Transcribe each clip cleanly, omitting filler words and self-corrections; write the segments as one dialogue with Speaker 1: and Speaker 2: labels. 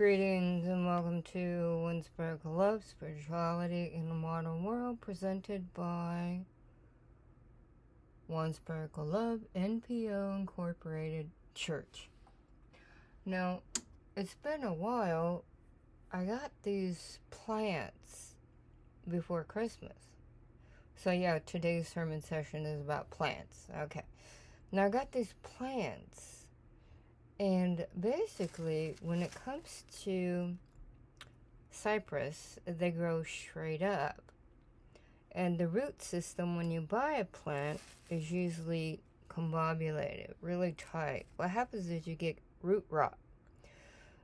Speaker 1: Greetings and welcome to One Sparkle Love, Spirituality in the Modern World, presented by One Sparkle Love, NPO Incorporated Church. Now, it's been a while. I got these plants before Christmas. So yeah, today's sermon session is about plants. Okay. Now I got these plants. And basically, when it comes to cypress, they grow straight up. And the root system, when you buy a plant, is usually combobulated, really tight. What happens is you get root rot.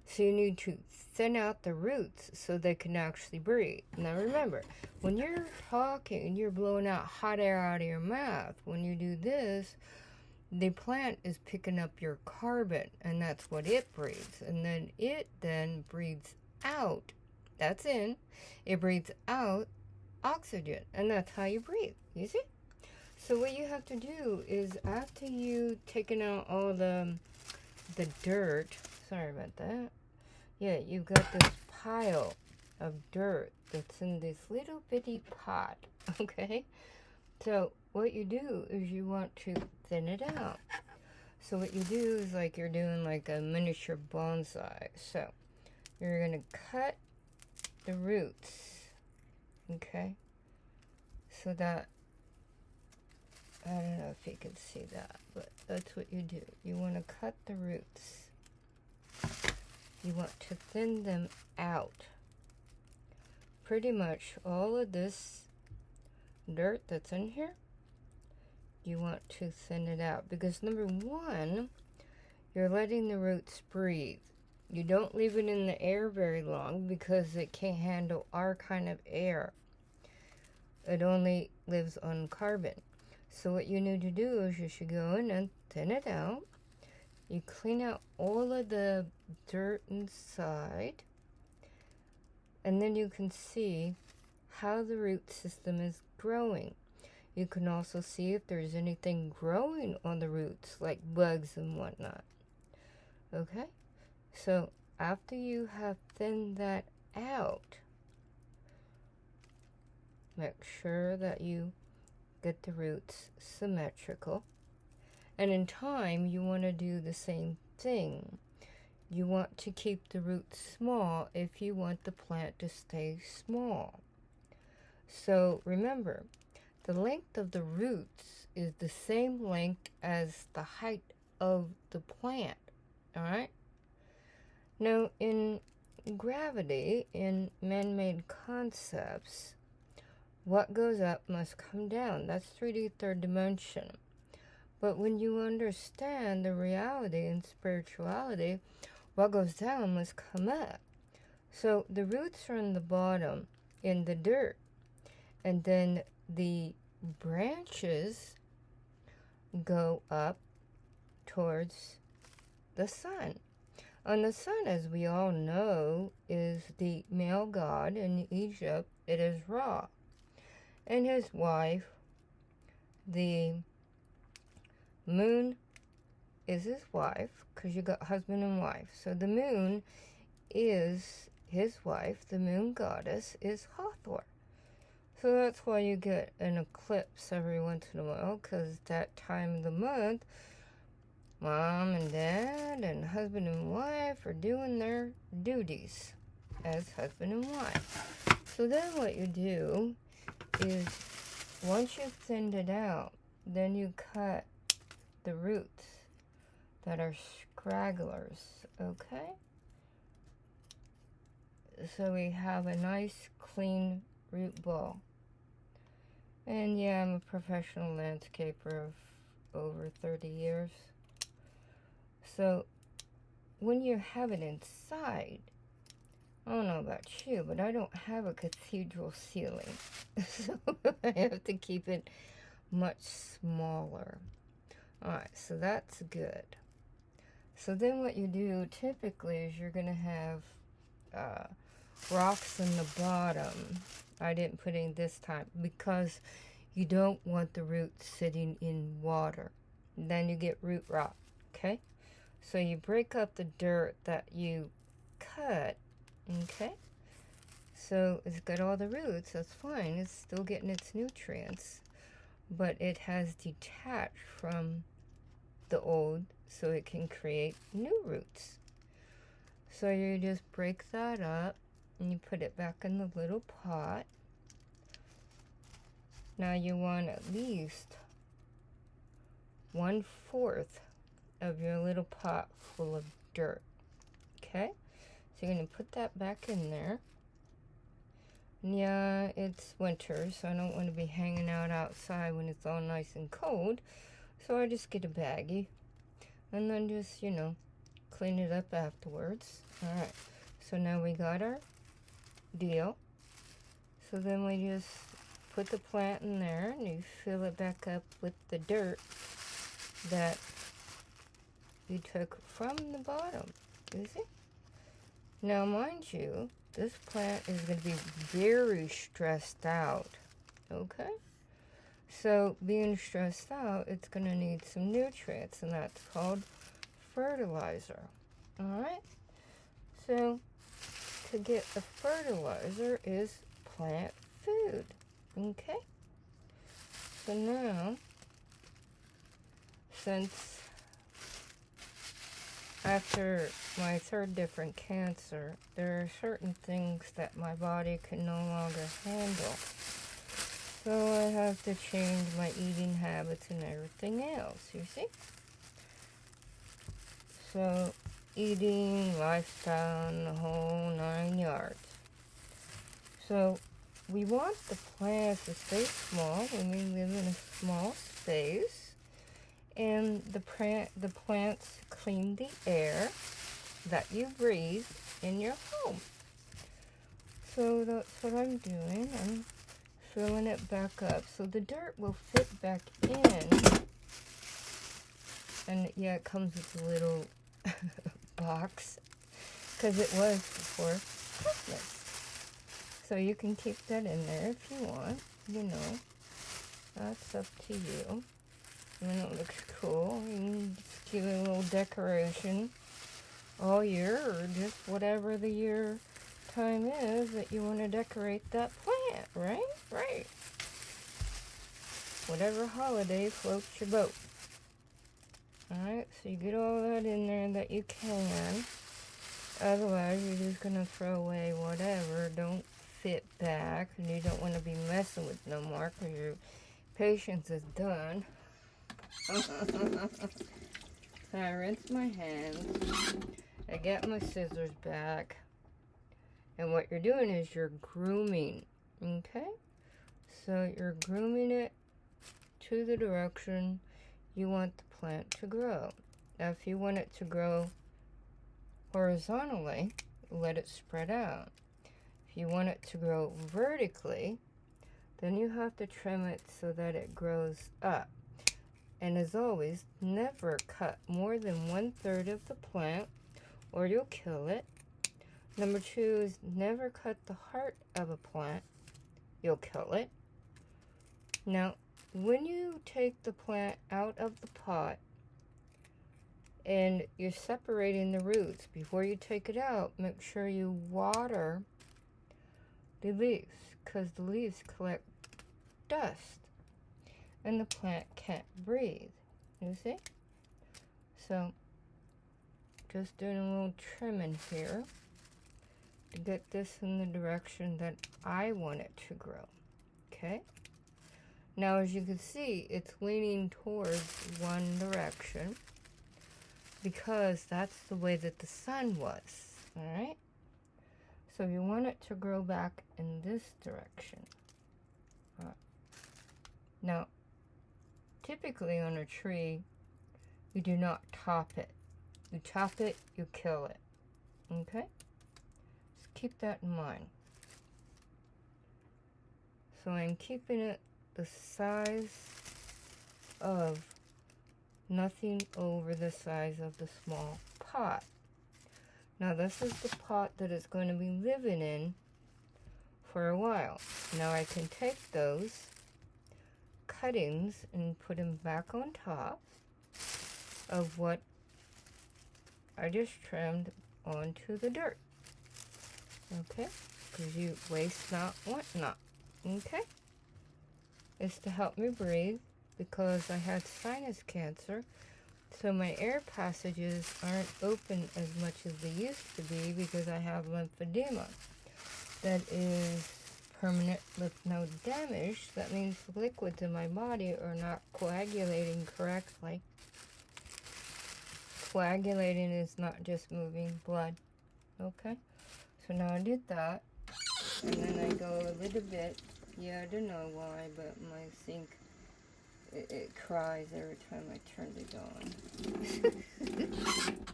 Speaker 1: So you need to thin out the roots so they can actually breathe. Now remember, when you're talking and you're blowing out hot air out of your mouth, when you do this, the plant is picking up your carbon, and that's what it breathes. And then it breathes out. That's in. It breathes out oxygen, and that's how you breathe. You see? So what you have to do is, after you taken out all the dirt, sorry about that. Yeah, you've got this pile of dirt that's in this little bitty pot, okay? So what you do is you want to thin it out. So what you do is like you're doing like a miniature bonsai. So you're going to cut the roots, okay? So that, I don't know if you can see that, but that's what you do. You want to cut the roots. You want to thin them out. Pretty much all of this dirt that's in here, you want to thin it out, because number one, you're letting the roots breathe. You don't leave it in the air very long because it can't handle our kind of air. It only lives on carbon. So what you need to do is you should go in and thin it out. You clean out all of the dirt inside, and then you can see how the root system is growing. You can also see if there's anything growing on the roots, like bugs and whatnot. Okay? So after you have thinned that out, make sure that you get the roots symmetrical. And in time, you want to do the same thing. You want to keep the roots small if you want the plant to stay small. So remember, the length of the roots is the same length as the height of the plant, all right? Now, in gravity, in man-made concepts, what goes up must come down. That's 3D, third dimension. But when you understand the reality and spirituality, what goes down must come up. So the roots are in the bottom, in the dirt. And then the branches go up towards the sun. And the sun, as we all know, is the male god. In Egypt, it is Ra. And his wife, the moon, is his wife, because you got husband and wife. So the moon is his wife. The moon goddess is Hathor. So that's why you get an eclipse every once in a while, because that time of the month, mom and dad and husband and wife are doing their duties as husband and wife. So then what you do is, once you've thinned it out, then you cut the roots that are scragglers, okay? So we have a nice clean root ball. And yeah, I'm a professional landscaper of over 30 years. So when you have it inside, I don't know about you, but I don't have a cathedral ceiling. So I have to keep it much smaller. Alright, so that's good. So then what you do typically is you're going to have rocks in the bottom. I didn't put in this time because you don't want the roots sitting in water. Then you get root rot, okay? So you break up the dirt that you cut. Okay? So it's got all the roots, that's fine. It's still getting its nutrients. But it has detached from the old so it can create new roots. So you just break that up and you put it back in the little pot. Now you want at least 1/4 of your little pot full of dirt. Okay? So you're going to put that back in there. And yeah, it's winter, so I don't want to be hanging out outside when it's all nice and cold. So I just get a baggie. And then just, clean it up afterwards. Alright, so now we got our deal. So then we just put the plant in there and you fill it back up with the dirt that you took from the bottom. You see? Now, mind you, this plant is going to be very stressed out. Okay? So, being stressed out, it's going to need some nutrients, and that's called fertilizer. Alright? So, to get the fertilizer is plant food. Okay? So now, since after my 3rd different cancer, there are certain things that my body can no longer handle. So I have to change my eating habits and everything else, you see? So, eating, lifestyle, and the whole 9 yards. So, we want the plants to stay small when we live in a small space. And the plants clean the air that you breathe in your home. So that's what I'm doing. I'm filling it back up. So the dirt will fit back in. And yeah, it comes with a little box. Because it was before Christmas. So you can keep that in there if you want. That's up to you. And it looks cool. You can just give it a little decoration all year, or just whatever the year time is that you want to decorate that plant, right? Right. Whatever holiday floats your boat. Alright, so you get all that in there that you can. Otherwise, you're just going to throw away whatever don't fit back, and you don't want to be messing with no more because your patience is done. So I rinse my hands, I get my scissors back, and what you're doing is you're grooming, okay? So you're grooming it to the direction you want the plant to grow. Now if you want it to grow horizontally, let it spread out. If you want it to grow vertically, then you have to trim it so that it grows up. And as always, never cut more than 1/3 of the plant or you'll kill it. Number 2 is never cut the heart of a plant. You'll kill it. Now, when you take the plant out of the pot and you're separating the roots, before you take it out, make sure you water the leaves because the leaves collect dust. And the plant can't breathe, you see? So, just doing a little trimming here to get this in the direction that I want it to grow, okay? Now, as you can see, it's leaning towards one direction because that's the way that the sun was, all right? So you want it to grow back in this direction. All right. Now, typically on a tree, you do not top it. You top it, you kill it. Okay? Just keep that in mind. So I'm keeping it the size of nothing over the size of the small pot. Now this is the pot that it's going to be living in for a while. Now I can take those cuttings and put them back on top of what I just trimmed onto the dirt. Okay? Because you waste not, want not. Okay? It's to help me breathe because I had sinus cancer. So my air passages aren't open as much as they used to be because I have lymphedema. That is permanent lymph node damage. That means liquids in my body are not coagulating correctly. Coagulating is not just moving blood. Okay? So now I did that. And then I go a little bit. Yeah, I don't know why, but my sink, it cries every time I turn it on.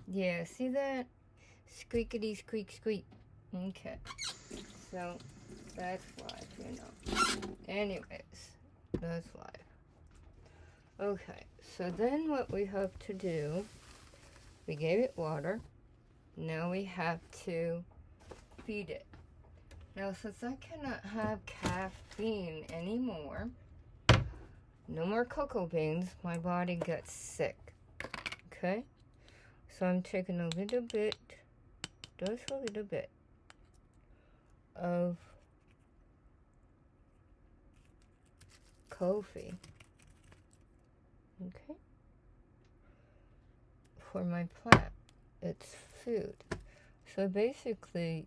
Speaker 1: Yeah, see that? Squeakity squeak squeak. Okay. So, that's life, you know. Anyways, that's life. Okay, so then what we have to do, we gave it water. Now we have to feed it. Now, since I cannot have caffeine anymore, no more cocoa beans, my body gets sick. Okay? So I'm taking a little bit, just a little bit, of coffee. Okay? For my plant. It's food. So basically,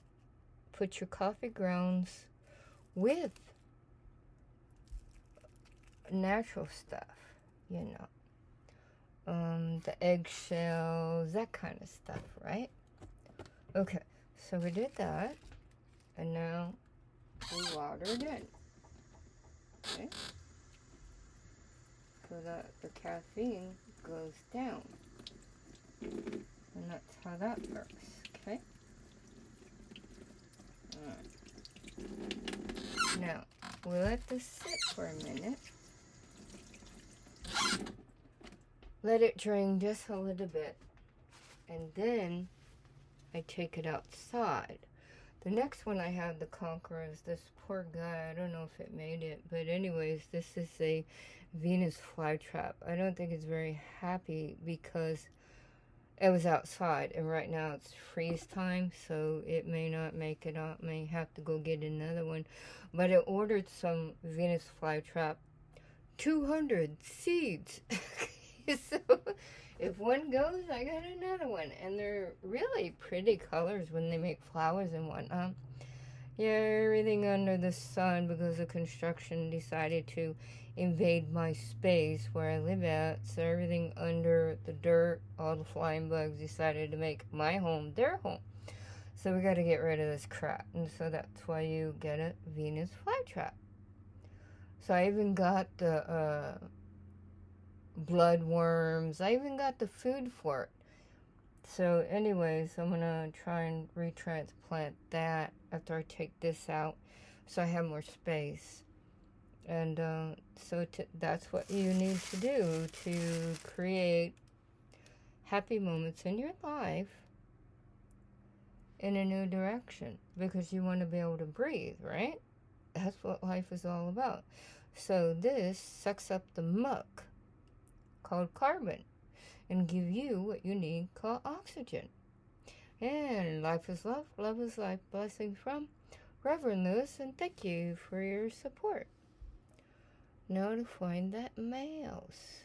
Speaker 1: put your coffee grounds with natural stuff, you know, the eggshells, that kind of stuff, right? Okay, so we did that, and now we watered in, okay? So that the caffeine goes down, and that's how that works, okay? Alright. Now, we'll let this sit for a minute. Let it drain just a little bit. And then I take it outside. The next one I have to conquer is this poor guy. I don't know if it made it. But anyways, this is a Venus flytrap. I don't think it's very happy because it was outside. And right now it's freeze time. So it may not make it out. May have to go get another one. But I ordered some Venus flytrap 200 seeds. So if one goes, I got another one. And they're really pretty colors when they make flowers and whatnot. Yeah, everything under the sun because the construction decided to invade my space where I live at. So everything under the dirt, all the flying bugs decided to make my home their home. So we got to get rid of this crap. And so that's why you get a Venus flytrap. So I even got the blood worms. I even got the food for it. So anyways, I'm going to try and retransplant that after I take this out so I have more space. And so that's what you need to do to create happy moments in your life in a new direction. Because you want to be able to breathe, right? That's what life is all about. So this sucks up the muck called carbon and give you what you need called oxygen. And life is love, love is life. Blessings from Reverend Lewis, and thank you for your support. Now to find that mouse.